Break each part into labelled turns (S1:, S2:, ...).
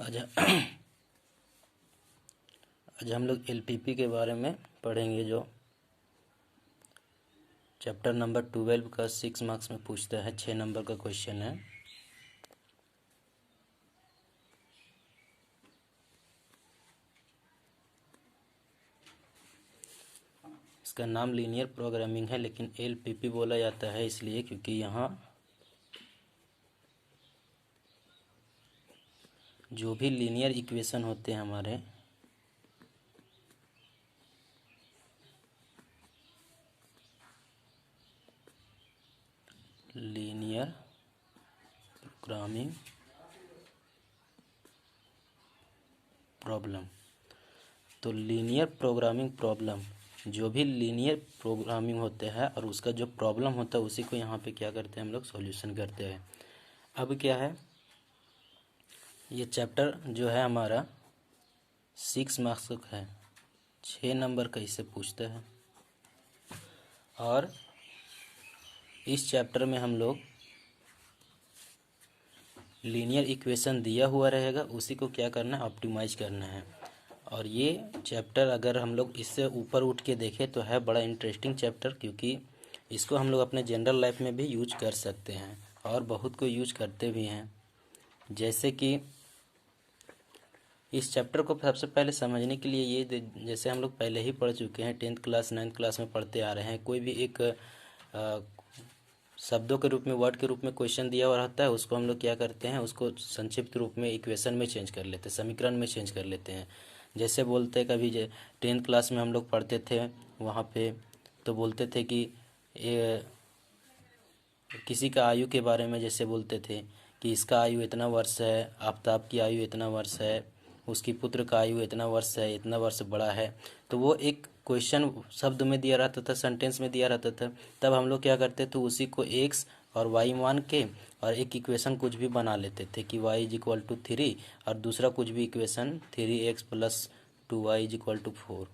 S1: आज आज हम लोग एलपीपी के बारे में पढ़ेंगे, जो चैप्टर नंबर 12 का 6 मार्क्स में पूछता है। 6 नंबर का क्वेश्चन है। इसका नाम लीनियर प्रोग्रामिंग है, लेकिन एलपीपी बोला जाता है इसलिए क्योंकि यहाँ जो भी लीनियर इक्वेशन होते हैं हमारे, लीनियर प्रोग्रामिंग प्रॉब्लम, तो लीनियर प्रोग्रामिंग प्रॉब्लम जो भी लीनियर प्रोग्रामिंग होते हैं और उसका जो प्रॉब्लम होता है उसी को यहाँ पे क्या करते हैं हम लोग सॉल्यूशन करते हैं। अब क्या है, ये चैप्टर जो है हमारा 6 मार्क्स का है, 6 नंबर का इससे पूछता है। और इस चैप्टर में हम लोग लीनियर इक्वेशन दिया हुआ रहेगा, उसी को क्या करना है, ऑप्टिमाइज करना है। और ये चैप्टर अगर हम लोग इससे ऊपर उठ के देखें तो है बड़ा इंटरेस्टिंग चैप्टर, क्योंकि इसको हम लोग अपने जनरल लाइफ में भी यूज कर सकते हैं और बहुत को यूज करते भी हैं। जैसे कि इस चैप्टर को सबसे पहले समझने के लिए ये जैसे हम लोग पहले ही पढ़ चुके हैं, 10th क्लास 9th क्लास में पढ़ते आ रहे हैं। कोई भी एक शब्दों के रूप में, वर्ड के रूप में क्वेश्चन दिया हुआ रहता है, उसको हम लोग क्या करते हैं, उसको संक्षिप्त रूप में इक्वेशन में चेंज कर लेते हैं, समीकरण में चेंज कर लेते हैं। जैसे बोलते हैं कभी 10th क्लास में हम लोग पढ़ते थे, वहाँ पे तो बोलते थे कि किसी का आयु के बारे में जैसे बोलते थे कि इसका आयु इतना वर्ष है, आफताब की आयु इतना वर्ष है, उसकी पुत्र का आयु इतना वर्ष है, इतना वर्ष बड़ा है। तो वो एक क्वेश्चन शब्द में दिया रहता था, सेंटेंस में दिया रहता था। तब हम लोग क्या करते थे, उसी को एक्स और वाई मान के और एक इक्वेशन कुछ भी बना लेते थे कि y इज इक्वल टू 3 और दूसरा कुछ भी equation 3x plus 2y is equal to 4,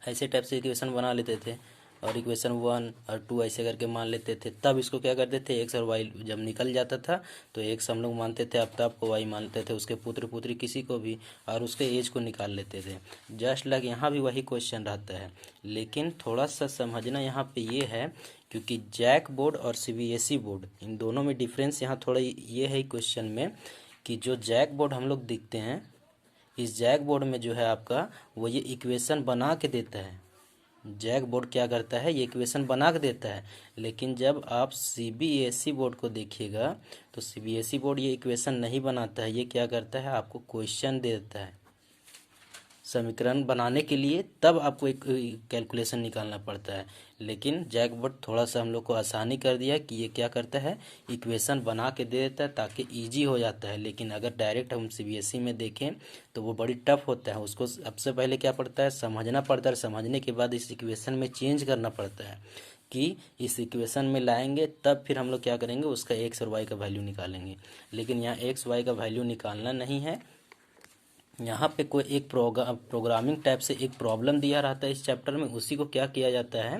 S1: ऐसे टाइप से इक्वेशन बना लेते थे। और इक्वेशन 1 और 2 ऐसे करके मान लेते थे। तब इसको क्या करते थे, एक्स और वाई जब निकल जाता था तो एक्स हम लोग मानते थे आफ्ताब को, वाई मानते थे उसके पुत्र पुत्री किसी को भी, और उसके एज को निकाल लेते थे। जस्ट लाइक यहाँ भी वही क्वेश्चन रहता है, लेकिन थोड़ा सा समझना यहाँ पे ये है, क्योंकि जैक बोर्ड और सीबीएसई बोर्ड इन दोनों में डिफरेंस यहाँ थोड़ा ये है क्वेश्चन में, कि जो जैक बोर्ड हम लोग देखते हैं, इस जैक बोर्ड में जो है आपका वो ये इक्वेशन बना के देता है। जैक बोर्ड क्या करता है, ये इक्वेशन बना के देता है। लेकिन जब आप सीबीएसई बोर्ड को देखिएगा तो सीबीएसई बोर्ड ये इक्वेशन नहीं बनाता है, ये क्या करता है, आपको क्वेश्चन दे देता है समीकरण बनाने के लिए, तब आपको एक कैलकुलेशन निकालना पड़ता है। लेकिन जैक बोर्ड थोड़ा सा हम लोग को आसानी कर दिया कि ये क्या करता है, इक्वेशन बना के दे देता है ताकि इजी हो जाता है। लेकिन अगर डायरेक्ट हम सीबीएसई में देखें तो वो बड़ी टफ होता है, उसको सबसे पहले क्या पड़ता है, समझना पड़ता है। समझने के बाद इस इक्वेशन में चेंज करना पड़ता है कि इस इक्वेशन में लाएंगे तब फिर हम लोग क्या करेंगे, उसका एक्स और वाई का वैल्यू निकालेंगे। लेकिन यहाँ एक्स वाई का वैल्यू निकालना नहीं है, यहाँ पे कोई एक प्रोग्रामिंग टाइप से एक प्रॉब्लम दिया रहता है इस चैप्टर में, उसी को क्या किया जाता है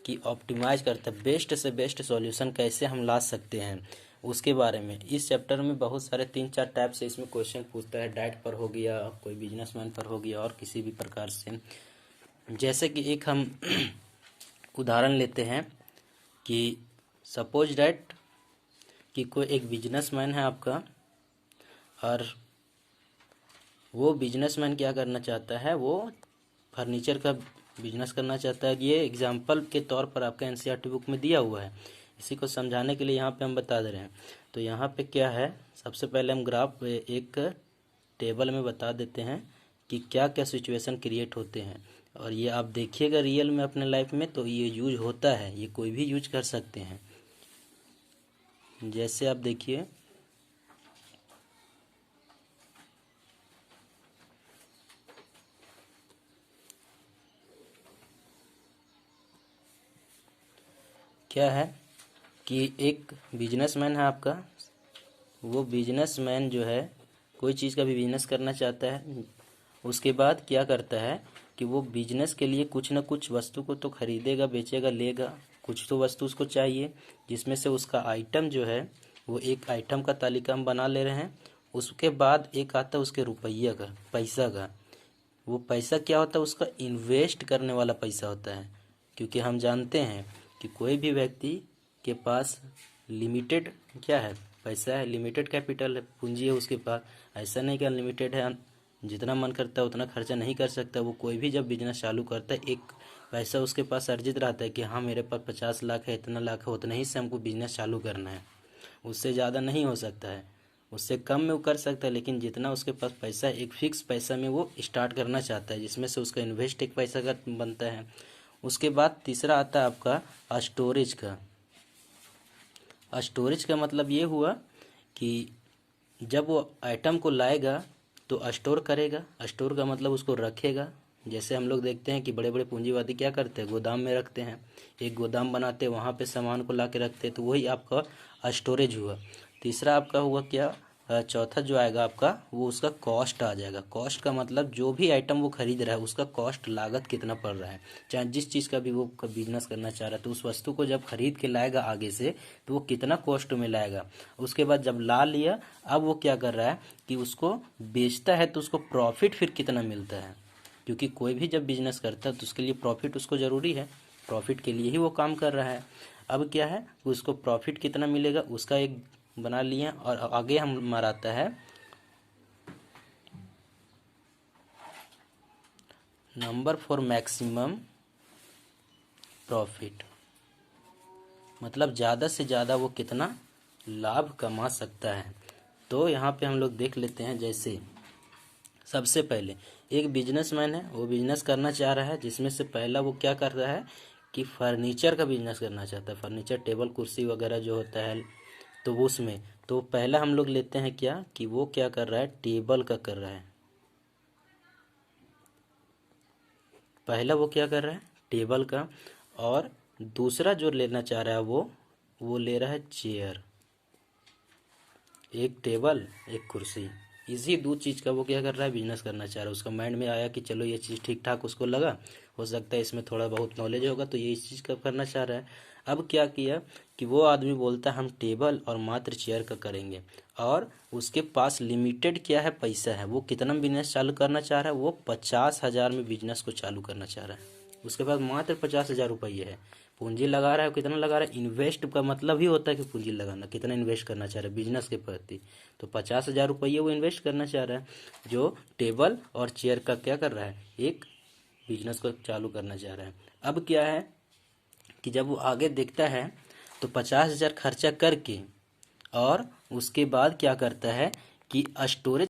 S1: कि ऑप्टिमाइज करता है, बेस्ट से बेस्ट सॉल्यूशन कैसे हम ला सकते हैं उसके बारे में। इस चैप्टर में बहुत सारे 3-4 टाइप से इसमें क्वेश्चन पूछता है, डाइट पर हो गया, कोई बिजनेसमैन पर हो गया, और किसी भी प्रकार से। जैसे कि एक हम उदाहरण लेते हैं कि सपोज डैट कि कोई एक बिजनेसमैन है आपका, और वो बिजनेसमैन क्या करना चाहता है, वो फर्नीचर का बिजनेस करना चाहता है। ये एग्जाम्पल के तौर पर आपका एनसीईआरटी बुक में दिया हुआ है, इसी को समझाने के लिए यहाँ पे हम बता दे रहे हैं। तो यहाँ पे क्या है, सबसे पहले हम ग्राफ एक टेबल में बता देते हैं कि क्या क्या सिचुएशन क्रिएट होते हैं। और ये आप देखिएगा रियल में अपने लाइफ में तो ये यूज होता है, ये कोई भी यूज कर सकते हैं। जैसे आप देखिए, क्या है कि एक बिजनेसमैन है आपका, वो बिजनेसमैन जो है कोई चीज़ का भी बिजनेस करना चाहता है। उसके बाद क्या करता है कि वो बिजनेस के लिए कुछ ना कुछ वस्तु को तो खरीदेगा, बेचेगा, लेगा, कुछ तो वस्तु उसको चाहिए, जिसमें से उसका आइटम जो है वो एक आइटम का तालिका हम बना ले रहे हैं। उसके बाद एक आता है उसके रुपया का, पैसा का। वो पैसा क्या होता है, उसका इन्वेस्ट करने वाला पैसा होता है। क्योंकि हम जानते हैं कि कोई भी व्यक्ति के पास लिमिटेड क्या है, पैसा है, लिमिटेड कैपिटल है, पूंजी है उसके पास। ऐसा नहीं कि अनलिमिटेड है, जितना मन करता है उतना खर्चा नहीं कर सकता। वो कोई भी जब बिजनेस चालू करता है, एक पैसा उसके पास अर्जित रहता है कि हाँ मेरे पास 50 लाख है, इतना लाख है, उतना ही से हमको बिजनेस चालू करना है। उससे ज़्यादा नहीं हो सकता है, उससे कम में वो कर सकता है, लेकिन जितना उसके पास पैसा है, एक फिक्स पैसा में वो स्टार्ट करना चाहता है, जिसमें से उसका इन्वेस्ट एक पैसा का बनता है। उसके बाद तीसरा आता है आपका स्टोरेज का। स्टोरेज का मतलब ये हुआ कि जब वो आइटम को लाएगा तो स्टोर करेगा। स्टोर का मतलब उसको रखेगा। जैसे हम लोग देखते हैं कि बड़े बड़े पूंजीवादी क्या करते हैं, गोदाम में रखते हैं, एक गोदाम बनाते हैं, वहाँ पे सामान को ला के रखते हैं, तो वही आपका स्टोरेज हुआ। तीसरा आपका हुआ क्या, चौथा जो आएगा आपका वो उसका कॉस्ट आ जाएगा। कॉस्ट का मतलब जो भी आइटम वो खरीद रहा है उसका कॉस्ट, लागत कितना पड़ रहा है। चाहे जिस चीज़ का भी वो बिजनेस करना चाह रहा है, तो उस वस्तु को जब खरीद के लाएगा आगे से, तो वो कितना कॉस्ट में लाएगा। उसके बाद जब ला लिया, अब वो क्या कर रहा है कि उसको बेचता है, तो उसको प्रॉफिट फिर कितना मिलता है। क्योंकि कोई भी जब बिजनेस करता है तो उसके लिए प्रॉफिट उसको ज़रूरी है, प्रॉफिट के लिए ही वो काम कर रहा है। अब क्या है, उसको प्रॉफिट कितना मिलेगा उसका एक बना लिए। और आगे हमारा आता है नंबर फॉर मैक्सिमम प्रॉफिट, मतलब ज़्यादा से ज़्यादा वो कितना लाभ कमा सकता है। तो यहाँ पे हम लोग देख लेते हैं। जैसे सबसे पहले एक बिजनेसमैन है, वो बिजनेस करना चाह रहा है, जिसमें से पहला वो क्या कर रहा है कि फर्नीचर का बिजनेस करना चाहता है। फर्नीचर, टेबल कुर्सी वगैरह जो होता है, तो वो उसमें तो पहला हम लोग लेते हैं क्या कि वो क्या कर रहा है, टेबल का कर रहा है। पहला वो क्या कर रहा है, टेबल का। और दूसरा जो लेना चाह रहा है वो ले रहा है चेयर। एक टेबल, एक कुर्सी, इसी दो चीज़ का वो क्या कर रहा है, बिजनेस करना चाह रहा है। उसका माइंड में आया कि चलो ये चीज़ ठीक ठाक उसको लगा, हो सकता है इसमें थोड़ा बहुत नॉलेज होगा, तो ये इस चीज़ का करना चाह रहा है। अब क्या किया कि वो आदमी बोलता है हम टेबल और मात्र चेयर का करेंगे, और उसके पास लिमिटेड क्या है, पैसा है। वो कितना बिजनेस चालू करना चाह रहा है, वो 50,000 में बिजनेस को चालू करना चाह रहा है। उसके पास मात्र 50,000 रुपये है। पूंजी लगा रहा है, कितना लगा रहा है, इन्वेस्ट का मतलब ही होता है कि पूंजी लगाना, कितना इन्वेस्ट करना चाह रहा है बिजनेस के प्रति। तो 50,000 रुपये वो इन्वेस्ट करना चाह रहा है, जो टेबल और चेयर का क्या कर रहा है, एक बिजनेस को चालू करना चाह रहा है। अब क्या है कि जब वो आगे देखता है तो 50,000 खर्चा करके, और उसके बाद क्या करता है कि स्टोरेज